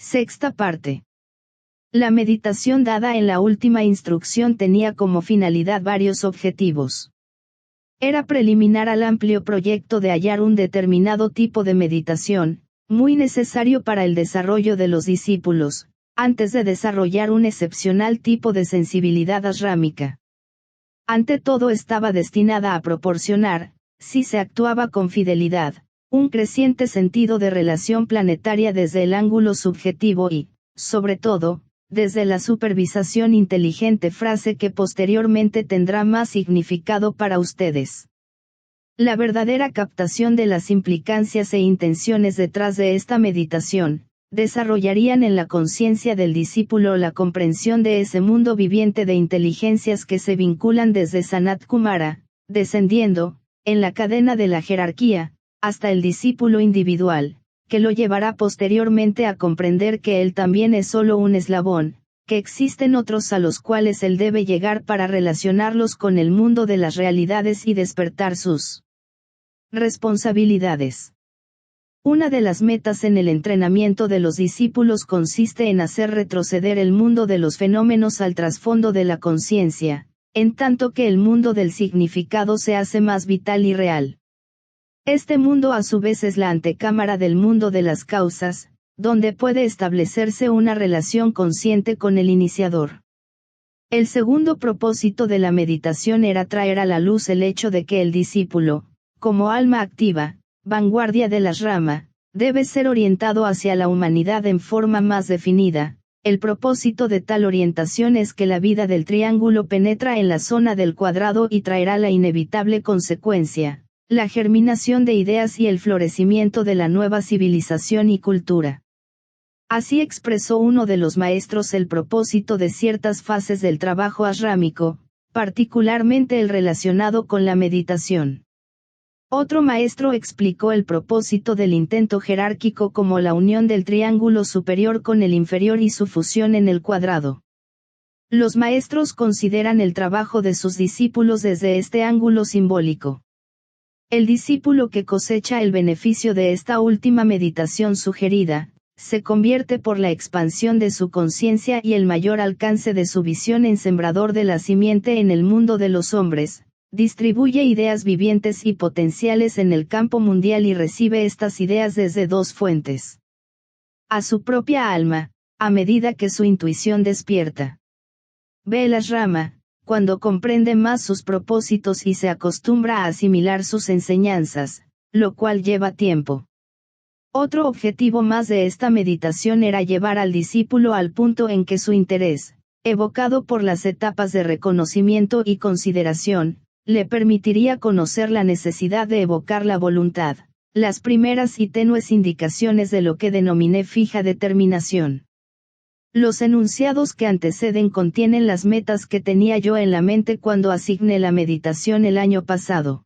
Sexta parte. La meditación dada en la última instrucción tenía como finalidad varios objetivos. Era preliminar al amplio proyecto de hallar un determinado tipo de meditación, muy necesario para el desarrollo de los discípulos, antes de desarrollar un excepcional tipo de sensibilidad ashrámica. Ante todo estaba destinada a proporcionar, si se actuaba con fidelidad, un creciente sentido de relación planetaria desde el ángulo subjetivo y, sobre todo, desde la supervisación inteligente, frase que posteriormente tendrá más significado para ustedes. La verdadera captación de las implicancias e intenciones detrás de esta meditación, desarrollarían en la conciencia del discípulo la comprensión de ese mundo viviente de inteligencias que se vinculan desde Sanat Kumara, descendiendo, en la cadena de la jerarquía, hasta el discípulo individual, que lo llevará posteriormente a comprender que él también es solo un eslabón, que existen otros a los cuales él debe llegar para relacionarlos con el mundo de las realidades y despertar sus responsabilidades. Una de las metas en el entrenamiento de los discípulos consiste en hacer retroceder el mundo de los fenómenos al trasfondo de la conciencia, en tanto que el mundo del significado se hace más vital y real. Este mundo a su vez es la antecámara del mundo de las causas, donde puede establecerse una relación consciente con el iniciador. El segundo propósito de la meditación era traer a la luz el hecho de que el discípulo, como alma activa, vanguardia de la ashrama, debe ser orientado hacia la humanidad en forma más definida. El propósito de tal orientación es que la vida del triángulo penetra en la zona del cuadrado y traerá la inevitable consecuencia, la germinación de ideas y el florecimiento de la nueva civilización y cultura. Así expresó uno de los maestros el propósito de ciertas fases del trabajo ashrámico, particularmente el relacionado con la meditación. Otro maestro explicó el propósito del intento jerárquico como la unión del triángulo superior con el inferior y su fusión en el cuadrado. Los maestros consideran el trabajo de sus discípulos desde este ángulo simbólico. El discípulo que cosecha el beneficio de esta última meditación sugerida, se convierte por la expansión de su conciencia y el mayor alcance de su visión en sembrador de la simiente en el mundo de los hombres, distribuye ideas vivientes y potenciales en el campo mundial y recibe estas ideas desde dos fuentes. A su propia alma, a medida que su intuición despierta. Ve el ashrama, cuando comprende más sus propósitos y se acostumbra a asimilar sus enseñanzas, lo cual lleva tiempo. Otro objetivo más de esta meditación era llevar al discípulo al punto en que su interés, evocado por las etapas de reconocimiento y consideración, le permitiría conocer la necesidad de evocar la voluntad, las primeras y tenues indicaciones de lo que denominé fija determinación. Los enunciados que anteceden contienen las metas que tenía yo en la mente cuando asigné la meditación el año pasado.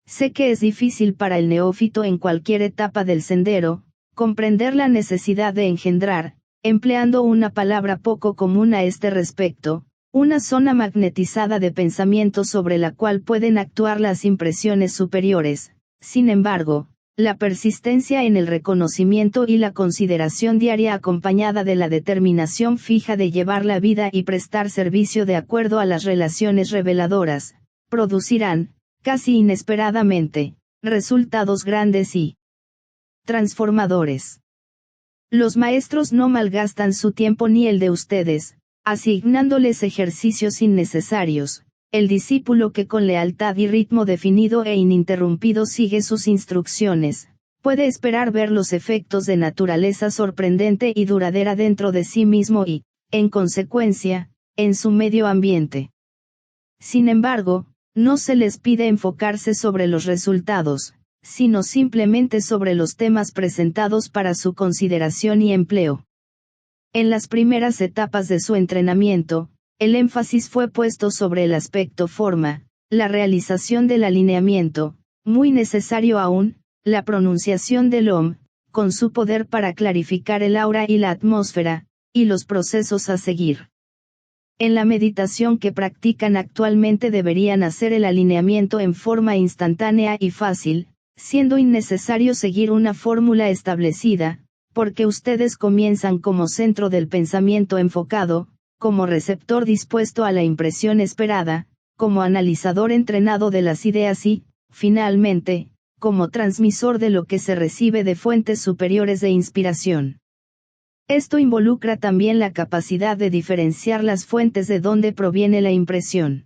Sé que es difícil para el neófito en cualquier etapa del sendero, comprender la necesidad de engendrar, empleando una palabra poco común a este respecto, una zona magnetizada de pensamiento sobre la cual pueden actuar las impresiones superiores. Sin embargo, la persistencia en el reconocimiento y la consideración diaria acompañada de la determinación fija de llevar la vida y prestar servicio de acuerdo a las relaciones reveladoras, producirán, casi inesperadamente, resultados grandes y transformadores. Los maestros no malgastan su tiempo ni el de ustedes, asignándoles ejercicios innecesarios. El discípulo que con lealtad y ritmo definido e ininterrumpido sigue sus instrucciones, puede esperar ver los efectos de naturaleza sorprendente y duradera dentro de sí mismo y, en consecuencia, en su medio ambiente. Sin embargo, no se les pide enfocarse sobre los resultados, sino simplemente sobre los temas presentados para su consideración y empleo. En las primeras etapas de su entrenamiento, el énfasis fue puesto sobre el aspecto forma, la realización del alineamiento, muy necesario aún, la pronunciación del Om, con su poder para clarificar el aura y la atmósfera, y los procesos a seguir. En la meditación que practican actualmente deberían hacer el alineamiento en forma instantánea y fácil, siendo innecesario seguir una fórmula establecida, porque ustedes comienzan como centro del pensamiento enfocado, como receptor dispuesto a la impresión esperada, como analizador entrenado de las ideas y, finalmente, como transmisor de lo que se recibe de fuentes superiores de inspiración. Esto involucra también la capacidad de diferenciar las fuentes de donde proviene la impresión.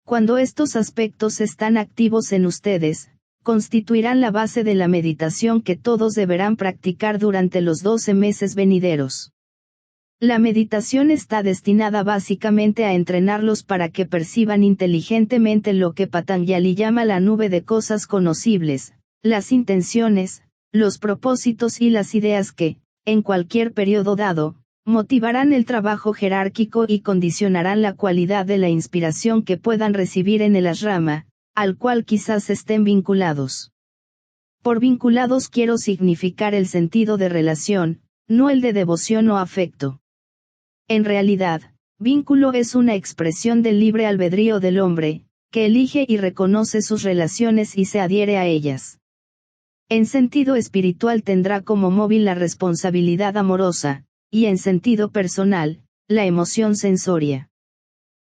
Cuando estos aspectos están activos en ustedes, constituirán la base de la meditación que todos deberán practicar durante los 12 meses venideros. La meditación está destinada básicamente a entrenarlos para que perciban inteligentemente lo que Patanjali llama la nube de cosas conocibles, las intenciones, los propósitos y las ideas que, en cualquier periodo dado, motivarán el trabajo jerárquico y condicionarán la cualidad de la inspiración que puedan recibir en el ashrama, al cual quizás estén vinculados. Por vinculados quiero significar el sentido de relación, no el de devoción o afecto. En realidad, vínculo es una expresión del libre albedrío del hombre, que elige y reconoce sus relaciones y se adhiere a ellas. En sentido espiritual tendrá como móvil la responsabilidad amorosa, y en sentido personal, la emoción sensoria.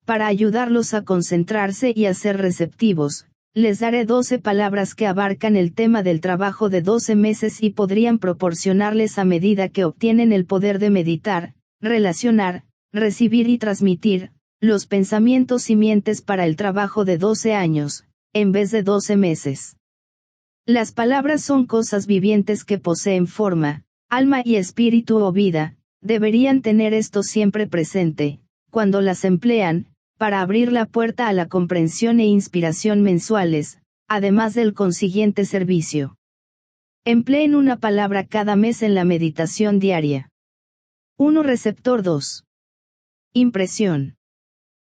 Para ayudarlos a concentrarse y a ser receptivos, les daré 12 palabras que abarcan el tema del trabajo de 12 meses y podrían proporcionarles a medida que obtienen el poder de meditar, relacionar, recibir y transmitir, los pensamientos simientes para el trabajo de 12 años, en vez de 12 meses. Las palabras son cosas vivientes que poseen forma, alma y espíritu o vida, deberían tener esto siempre presente, cuando las emplean, para abrir la puerta a la comprensión e inspiración mensuales, además del consiguiente servicio. Empleen una palabra cada mes en la meditación diaria. 1. Receptor 2. Impresión.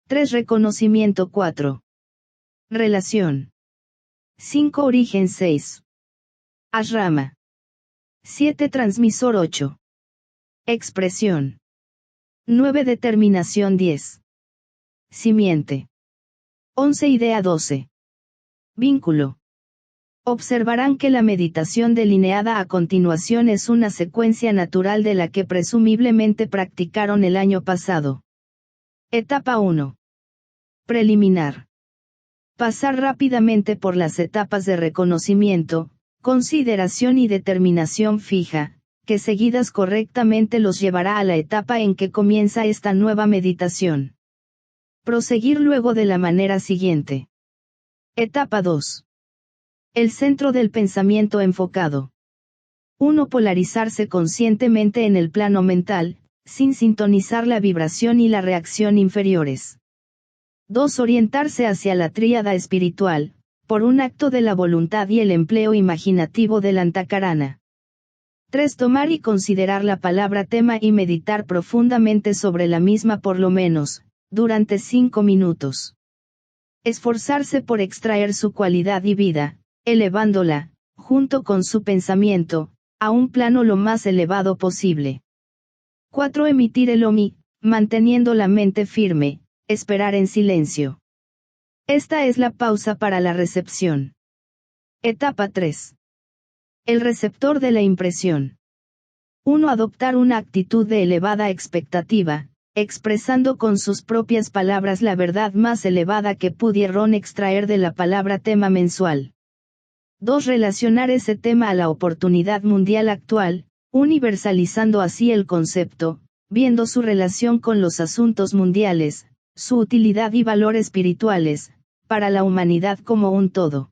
3. Reconocimiento 4. Relación. 5. Origen 6. Ashrama. 7. Transmisor 8. Expresión. 9. Determinación 10. Simiente. 11. Idea 12. Vínculo. Observarán que la meditación delineada a continuación es una secuencia natural de la que presumiblemente practicaron el año pasado. Etapa 1. Preliminar. Pasar rápidamente por las etapas de reconocimiento, consideración y determinación fija, que seguidas correctamente los llevará a la etapa en que comienza esta nueva meditación. Proseguir luego de la manera siguiente. Etapa 2. El centro del pensamiento enfocado. 1. Polarizarse conscientemente en el plano mental, sin sintonizar la vibración y la reacción inferiores. 2. Orientarse hacia la tríada espiritual, por un acto de la voluntad y el empleo imaginativo del antakarana. 3. Tomar y considerar la palabra tema y meditar profundamente sobre la misma por lo menos, durante 5 minutos. Esforzarse por extraer su cualidad y vida, elevándola, junto con su pensamiento, a un plano lo más elevado posible. 4. Emitir el OMI, manteniendo la mente firme, esperar en silencio. Esta es la pausa para la recepción. Etapa 3. El receptor de la impresión. 1. Adoptar una actitud de elevada expectativa, expresando con sus propias palabras la verdad más elevada que pudieron extraer de la palabra tema mensual. 2. Relacionar ese tema a la oportunidad mundial actual, universalizando así el concepto, viendo su relación con los asuntos mundiales, su utilidad y valor espirituales, para la humanidad como un todo.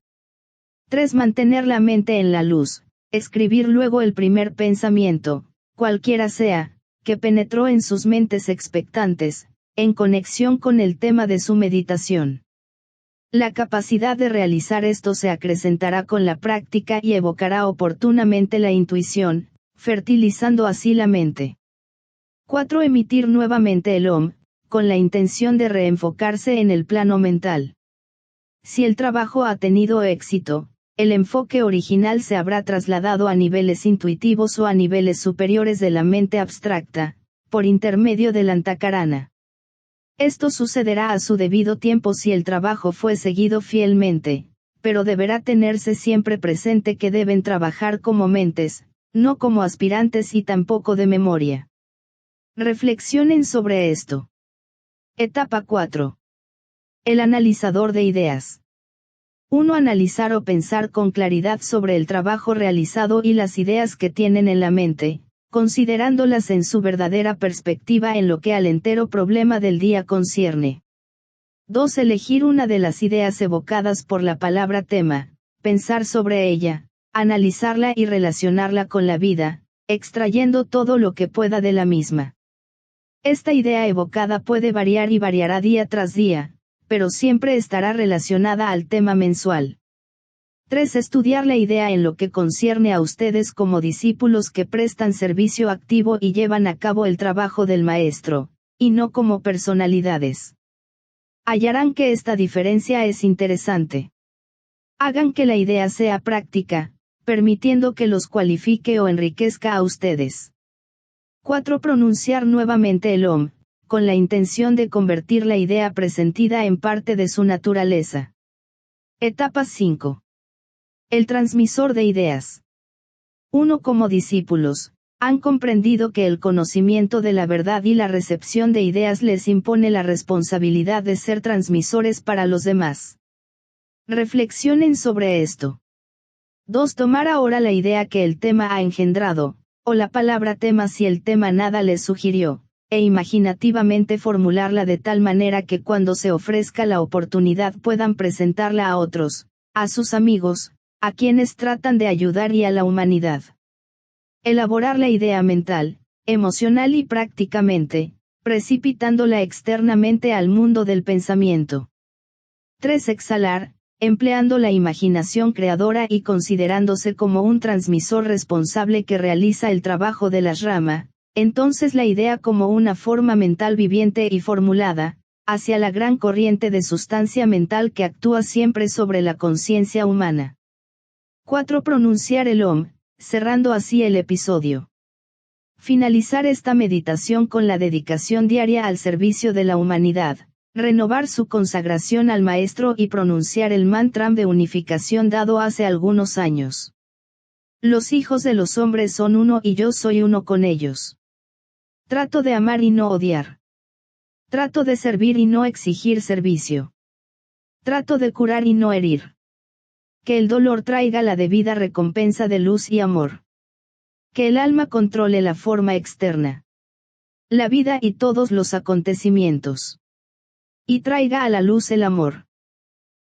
3. Mantener la mente en la luz, escribir luego el primer pensamiento, cualquiera sea, que penetró en sus mentes expectantes, en conexión con el tema de su meditación. La capacidad de realizar esto se acrecentará con la práctica y evocará oportunamente la intuición, fertilizando así la mente. 4. Emitir nuevamente el OM, con la intención de reenfocarse en el plano mental. Si el trabajo ha tenido éxito, el enfoque original se habrá trasladado a niveles intuitivos o a niveles superiores de la mente abstracta, por intermedio del antakarana. Esto sucederá a su debido tiempo si el trabajo fue seguido fielmente, pero deberá tenerse siempre presente que deben trabajar como mentes, no como aspirantes y tampoco de memoria. Reflexionen sobre esto. Etapa 4. El analizador de ideas. 1. Analizar o pensar con claridad sobre el trabajo realizado y las ideas que tienen en la mente, considerándolas en su verdadera perspectiva en lo que al entero problema del día concierne. 2. Elegir una de las ideas evocadas por la palabra tema, pensar sobre ella, analizarla y relacionarla con la vida, extrayendo todo lo que pueda de la misma. Esta idea evocada puede variar y variará día tras día, pero siempre estará relacionada al tema mensual. 3. Estudiar la idea en lo que concierne a ustedes como discípulos que prestan servicio activo y llevan a cabo el trabajo del maestro, y no como personalidades. Hallarán que esta diferencia es interesante. Hagan que la idea sea práctica, permitiendo que los cualifique o enriquezca a ustedes. 4. Pronunciar nuevamente el OM, con la intención de convertir la idea presentida en parte de su naturaleza. Etapa 5. El transmisor de ideas. 1. Como discípulos, han comprendido que el conocimiento de la verdad y la recepción de ideas les impone la responsabilidad de ser transmisores para los demás. Reflexionen sobre esto. 2. Tomar ahora la idea que el tema ha engendrado, o la palabra tema si el tema nada les sugirió, e imaginativamente formularla de tal manera que cuando se ofrezca la oportunidad puedan presentarla a otros, a sus amigos, a quienes tratan de ayudar y a la humanidad. Elaborar la idea mental, emocional y prácticamente, precipitándola externamente al mundo del pensamiento. 3. Exhalar, empleando la imaginación creadora y considerándose como un transmisor responsable que realiza el trabajo de la rama, entonces la idea como una forma mental viviente y formulada, hacia la gran corriente de sustancia mental que actúa siempre sobre la conciencia humana. 4. Pronunciar el OM, cerrando así el episodio. Finalizar esta meditación con la dedicación diaria al servicio de la humanidad, renovar su consagración al Maestro y pronunciar el mantra de unificación dado hace algunos años. Los hijos de los hombres son uno y yo soy uno con ellos. Trato de amar y no odiar. Trato de servir y no exigir servicio. Trato de curar y no herir. Que el dolor traiga la debida recompensa de luz y amor. Que el alma controle la forma externa. La vida y todos los acontecimientos. Y traiga a la luz el amor.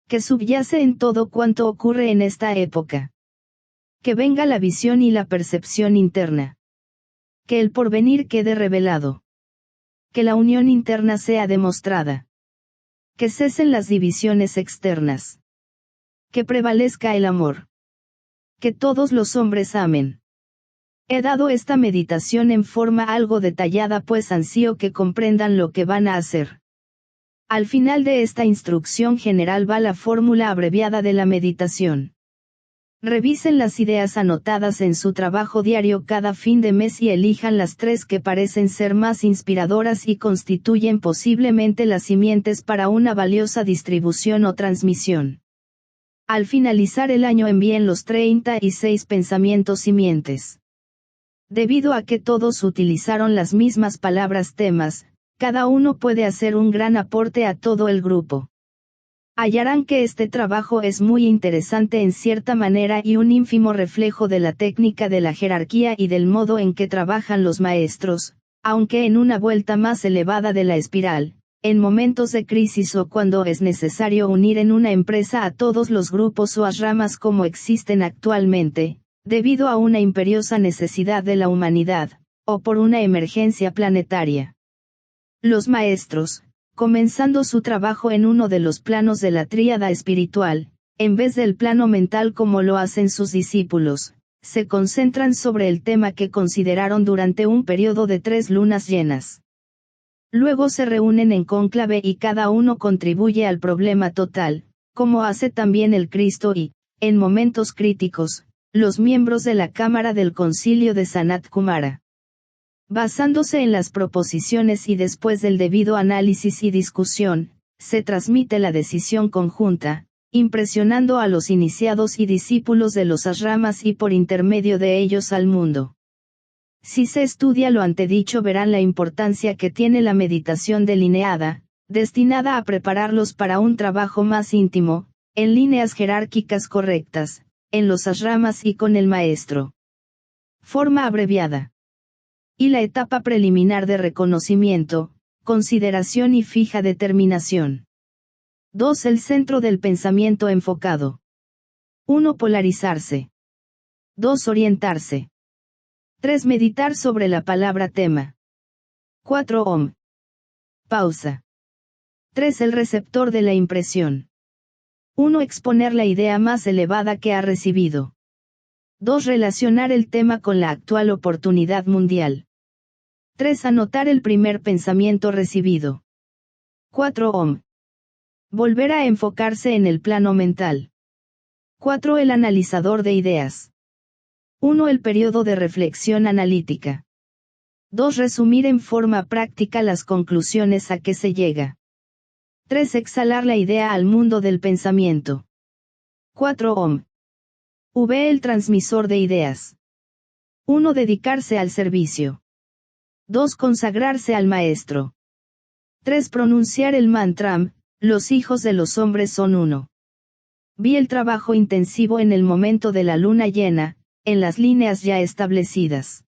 Que subyace en todo cuanto ocurre en esta época. Que venga la visión y la percepción interna. Que el porvenir quede revelado. Que la unión interna sea demostrada. Que cesen las divisiones externas. Que prevalezca el amor. Que todos los hombres amen. He dado esta meditación en forma algo detallada pues ansío que comprendan lo que van a hacer. Al final de esta instrucción general va la fórmula abreviada de la meditación. Revisen las ideas anotadas en su trabajo diario cada fin de mes y elijan las 3 que parecen ser más inspiradoras y constituyen posiblemente las simientes para una valiosa distribución o transmisión. Al finalizar el año envíen los 36 pensamientos simientes. Debido a que todos utilizaron las mismas palabras temas, cada uno puede hacer un gran aporte a todo el grupo. Hallarán que este trabajo es muy interesante en cierta manera y un ínfimo reflejo de la técnica de la jerarquía y del modo en que trabajan los maestros, aunque en una vuelta más elevada de la espiral, en momentos de crisis o cuando es necesario unir en una empresa a todos los grupos o ramas como existen actualmente, debido a una imperiosa necesidad de la humanidad, o por una emergencia planetaria. Los maestros, comenzando su trabajo en uno de los planos de la tríada espiritual, en vez del plano mental como lo hacen sus discípulos, se concentran sobre el tema que consideraron durante un periodo de 3 lunas llenas. Luego se reúnen en cónclave y cada uno contribuye al problema total, como hace también el Cristo y, en momentos críticos, los miembros de la Cámara del Concilio de Sanat Kumara. Basándose en las proposiciones y después del debido análisis y discusión, se transmite la decisión conjunta, impresionando a los iniciados y discípulos de los ashramas y por intermedio de ellos al mundo. Si se estudia lo antedicho verán la importancia que tiene la meditación delineada, destinada a prepararlos para un trabajo más íntimo, en líneas jerárquicas correctas, en los ashramas y con el maestro. Forma abreviada. Y la etapa preliminar de reconocimiento, consideración y fija determinación. 2. El centro del pensamiento enfocado. 1. Polarizarse. 2. Orientarse. 3. Meditar sobre la palabra tema. 4. Om. Pausa. 3. El receptor de la impresión. 1. Exponer la idea más elevada que ha recibido. 2. Relacionar el tema con la actual oportunidad mundial. 3. Anotar el primer pensamiento recibido. 4. Om. Volver a enfocarse en el plano mental. 4. El analizador de ideas. 1. El periodo de reflexión analítica. 2. Resumir en forma práctica las conclusiones a que se llega. 3. Exhalar la idea al mundo del pensamiento. 4. Om. V. El transmisor de ideas. 1. Dedicarse al servicio. 2. Consagrarse al maestro. 3. Pronunciar el mantra, los hijos de los hombres son uno. Vi el trabajo intensivo en el momento de la luna llena, en las líneas ya establecidas.